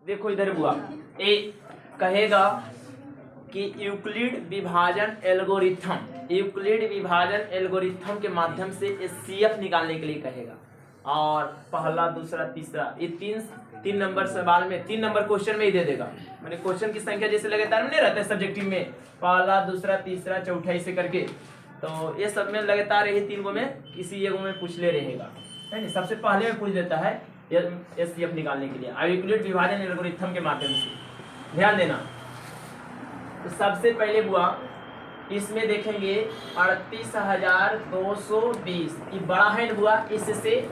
देखो इधर हुआ ए कहेगा कि यूक्लिड विभाजन एल्गोरिथम के माध्यम से एचसीएफ निकालने के लिए कहेगा। और पहला दूसरा तीसरा ये तीन नंबर सवाल में 3 नंबर क्वेश्चन में ही दे देगा। मैंने क्वेश्चन की संख्या जैसे लगातार में नहीं रहता है सब्जेक्टिव में, पहला दूसरा तीसरा चौथा ऐसे करके, तो ये सब में लगातार यही 3 गो में किसी एक में पूछ ले रहेगा, है ना। सबसे पहले में पूछ देता है एचसीएफ निकालने के लिए यूक्लिड विभाजन एल्गोरिथम के माध्यम से। ध्यान देना, तो सबसे पहले बुआ इसमें देखेंगे 38,220 ये बड़ा है बुआ, इससे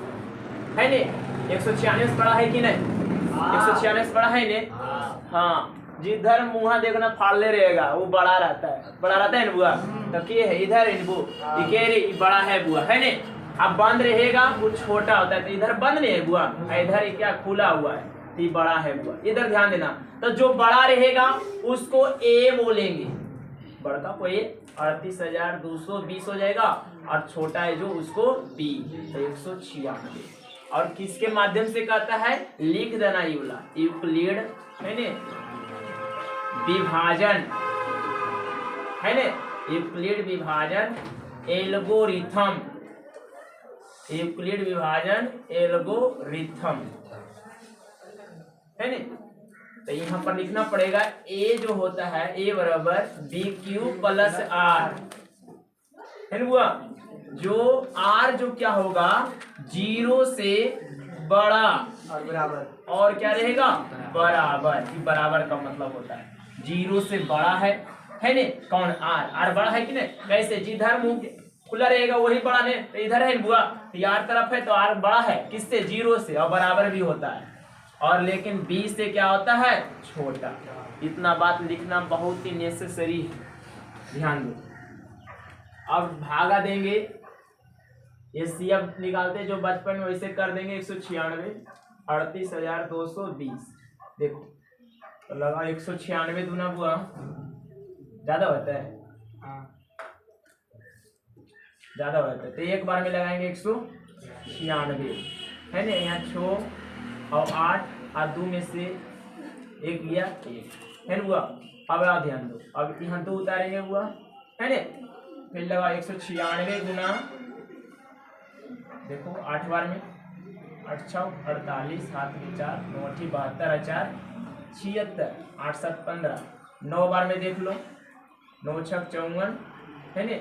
है ने 196 बड़ा है कि नहीं? 196 बड़ा है ने। हाँ, जिधर मुँह देखना फाड़ ले रहेगा वो बड़ा रहता है ना बुआ। तो के है इधर ये बड़ा है बुआ, है ने। अब बंद रहेगा वो छोटा होता है, तो इधर बंद नहीं है बुआ, इधर क्या खुला हुआ है, तो ये बड़ा है बुआ। इधर ध्यान देना, तो जो बड़ा रहेगा उसको ए बोलेंगे, बड़का को ए 38,220 हो जाएगा, और छोटा है जो उसको बी, तो 196। और किसके माध्यम से कहता है? लिख देना ये वाला यूक्लिड है ने विभाजन, है ने, यूक्लिड विभाजन एल्गोरिथम, यूक्लिड विभाजन एल्गोरिथम, है ने। तो यहाँ पर लिखना पड़ेगा ए जो होता है ए बराबर बी क्यू प्लस आर, है ना बुआ। जो आर जो क्या होगा 0 से बड़ा और बराबर, और क्या रहेगा बराबर। बराबर का मतलब होता है 0 से बड़ा है ने। कौन? आर बड़ा है कि नहीं? कैसे? जिधर मुंह खुला रहेगा वही बड़ा ने, तो इधर है बुआ, तो आर तरफ है तो आर बड़ा है किससे? 0 से, और बराबर भी होता है। और लेकिन बी से क्या होता है? छोटा। इतना बात लिखना बहुत ही नेसेसरी है, ध्यान दो। अब भागा देंगे, एचसीएफ निकालते जो बचपन में वैसे कर देंगे 196, 38,220। देखो तो लगा 196 दूना हुआ, ज्यादा होता है, ज्यादा होता है, तो एक बार में लगाएंगे 196, है ना। यहाँ 6 और 8 और 2 में से 1 गया 1, है ना। अब आप ध्यान दो, अब यहाँ 2 उतारेंगे हुआ, है ना। फिर लगा 196 गुना, देखो 8 बार में 8 6 48, हाथ में 4 9 8 72 4 76, 8 7 15, 9 बार में देख लो, 9 6 54, है ना।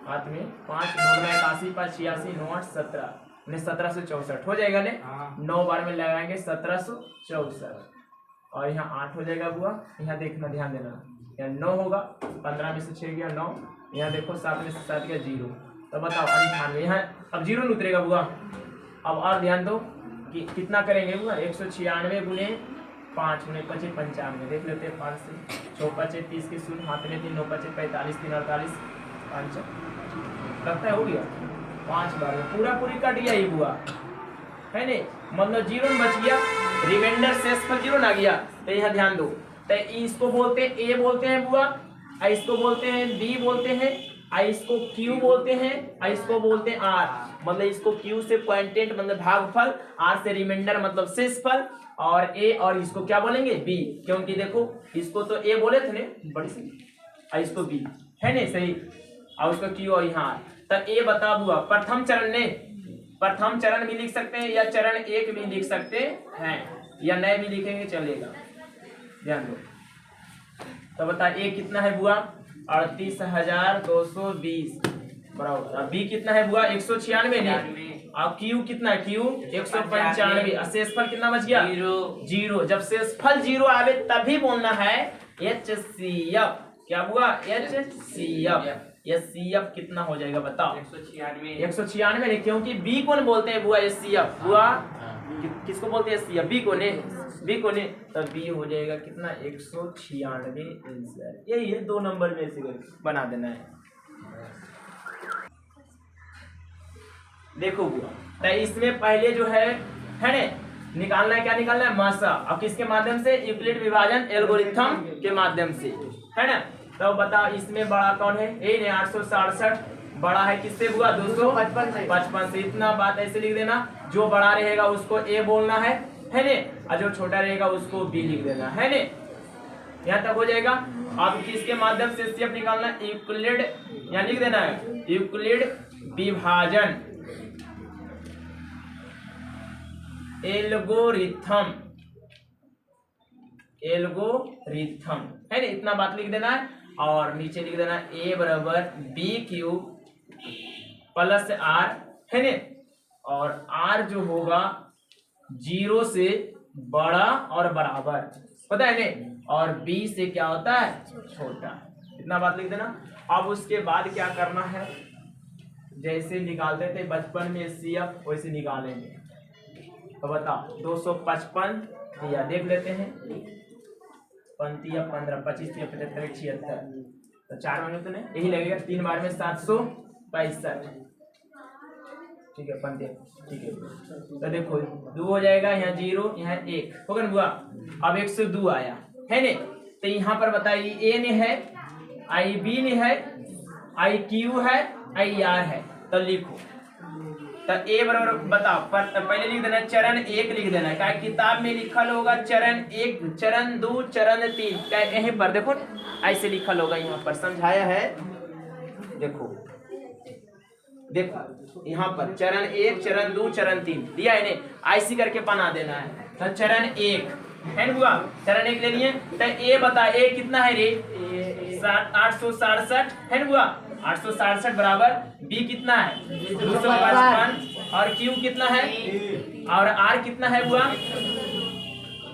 हाथ में 5 9 81 5 86 9 8 17, 1764 हो जाएगा ने। 9 बार में लगाएंगे 1764, और यहाँ 8 हो जाएगा बुआ। यहाँ देखना, ध्यान देना, यहाँ 9 होगा, 15 में से 6 गया 9, यहाँ देखो 7 में से 7 गया 0, तो बताओ 98। यहाँ अब 0 नहीं उतरेगा बुआ। अब और ध्यान दो कि कितना करेंगे बुआ, 196 गुने 5 गुने 25 95, देख लेते हैं 5 से 6 5 30 के शून्य, हाथ में 3 9 5 45 3 48 5, लगता है हो गया 5 बार में पूरी कट गया ये बुआ, है ने। मतलब 0 बच गया, रिमाइंडर शेषफल 0 ना गया। तो यहाँ ध्यान दो, तो इसको बोलते हैं ए बोलते हैं बुआ, इसको बोलते हैं बी बोलते हैं, इसको क्यू बोलते हैं, इसको बोलते हैं आर। मतलब इसको क्यू से क्वांटेंट मतलब भागफल, आर से रिमाइंडर मतलब शेषफल, और ए और इसको क्या बोलेंगे? बी, क्योंकि देखो इसको तो ए बोले थे ने बड़ी सी, इसको बी, है ने, सही, और उसको क्यू और यहाँ आर। तो ए बता बुआ प्रथम चरण भी लिख सकते हैं, या चरण 1 भी लिख सकते हैं, या नए भी लिखेंगे चलेगा, ध्यान दो। तो बता ए कितना है बुआ? 38,220 बराबर। अब बी कितना है बुआ? 196 ने, और क्यू कितना है? क्यू 195, शेषफल कितना बच गया? 0। जब शेषफल 0 आवे तभी बोलना है एचसीएफ। क्या बुआ? एचसीएफ। एचसीएफ कितना हो जाएगा बताओ? 196 ने, क्योंकि बी को बोलते हैं बुआ एचसीएफ। बुआ किसको बोलते हैं? एचसीएफ, बी को ने, तो बी हो जाएगा कितना? 196 आंसर। यही है, 2 नंबर में से बना देना है। देखो बुआ, तो इसमें पहले जो है ने निकालना है, क्या निकालना है? मासा। अब किसके माध्यम से? यूक्लिड विभाजन एल्गोरिथम के माध्यम से, है ना। तो बताओ इसमें बड़ा कौन है? ए ने 867 बड़ा है किससे बुआ? 255 से। इतना बात ऐसे लिख देना, जो बड़ा रहेगा उसको ए बोलना है है ने, और जो छोटा रहेगा उसको बी लिख देना है ने। यहाँ तक हो जाएगा। अब किसके माध्यम से CF निकालना, यूक्लिड, यहाँ लिख देना है यूक्लिड विभाजन एल्गोरिथम, एल्गोरिथम है ना, इतना बात लिख देना है। और नीचे लिख देना A बराबर B³ प्लस R है ना, और R जो होगा 0 से बड़ा और बराबर, पता है ने, और B से क्या होता है, छोटा। इतना बात लिख देना। अब उसके बाद क्या करना है, जैसे निकालते थे बचपन में CF वैसे निकालेंगे। तो बताओ 255 या देख लेते हैं, 15 25 75 76, तो 4 बार में तो नहीं यही लगेगा, 3 बार में 765, ठीक है 15, ठीक है। तो देखो 2 हो जाएगा, यहाँ 0 यहाँ 1 होगा ना बुआ। अब 102 आया है ने, तो यहाँ पर बताइए A ने है, IB ने है, IQ है, IR है, तो लिखो। तो A बराबर बताओ, पहले लिख देना चरण 1 लिख देना है, क्या किताब में लिखल होगा चरण 1, चरण 2, चरण 3, क्या यहीं पर देखो ऐसे लिखल होगा, यहाँ पर समझाया है, देखो देखो यहाँ पर चरण 1, चरण 2, चरण 3 दिया है ने, ऐसी करके बना देना है। तो चरण 1 है ना, चरण 1 ले लिए। तो A बता, A कितना है रे, 867 है ना बुआ, 867 बराबर B कितना है 255, और Q कितना है, और R कितना है बुआ।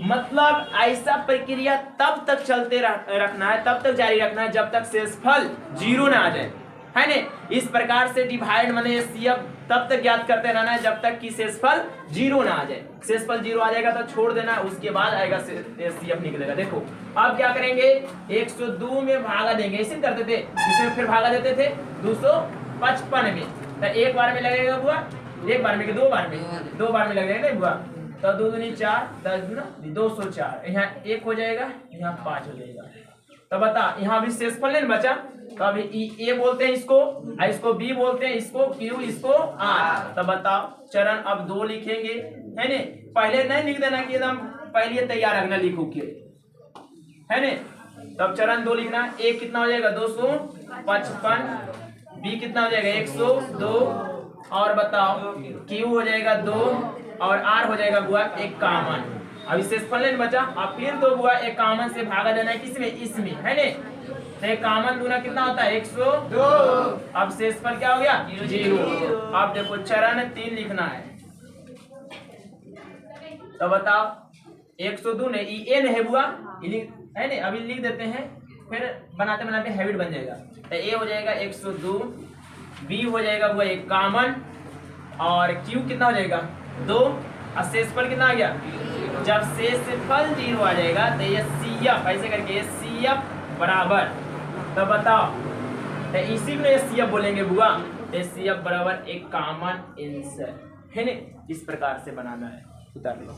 मतलब ऐसा प्रक्रिया तब तक चलते रखना है, तब तक जारी रखना है जब तक शेषफल 0 ना आ जाए, है ने। इस प्रकार से डिवाइड माने CF तब तक ज्ञात करते रहना है जब तक कि शेषफल 0 ना आ जाए। शेषफल 0 आ जाएगा तो छोड़ देना, उसके बाद आएगा CF निकलेगा। देखो अब क्या करेंगे, 102 में भागा देंगे, ऐसे करते थे, इसमें फिर भागा देते थे 255 में, तो एक बार में लगेगा बुआ, एक बार में कि 2 बार में, 2 बार में लगेगा नहीं बुआ। तो 2 दूनी 4, 10 दूना 204, यहाँ 1 हो जाएगा, यहाँ 5 हो जाएगा। तो बता यहाँ भी शेषफल नहीं बचा, तो अभी A बोलते हैं इसको, इसको B बोलते हैं, इसको Q, इसको R। तो बताओ चरण अब 2 लिखेंगे, है ने, पहले नहीं लिख देना कि एकदम पहले तैयार रखना, लिखो के, है ने। तब चरण 2 लिखना, A कितना हो जाएगा 255, B कितना हो जाएगा 102, और बताओ Q हो जाएगा 2, और R हो जाएगा बुआ 51। अभी शेषफल नहीं बचा, अब फिर 2 बुआ 51 से भागा देना है, किसमें, इसमें, है ने। तो 51 दूना कितना होता है 102, अब शेषफल क्या हो गया 0। अब देखो चरण 3 लिखना है, तो बताओ 102 ने EN है बुआ, है ने, अभी लिख देते हैं, फिर बनाते बनाते हैबिट बन जाएगा। तो A हो जाएगा 102, B हो जाएगा बुआ 51, और Q कितना हो जाएगा 2, और शेषफल कितना आ गया। जब शेषफल 0 आ जाएगा तो ये CF ऐसे करके, ये CF बराबर, तो बताओ, तो इसी में CF बोलेंगे बुआ, तो CF बराबर एक कॉमन आंसर है ना। इस प्रकार से बनाना है, उतार लो।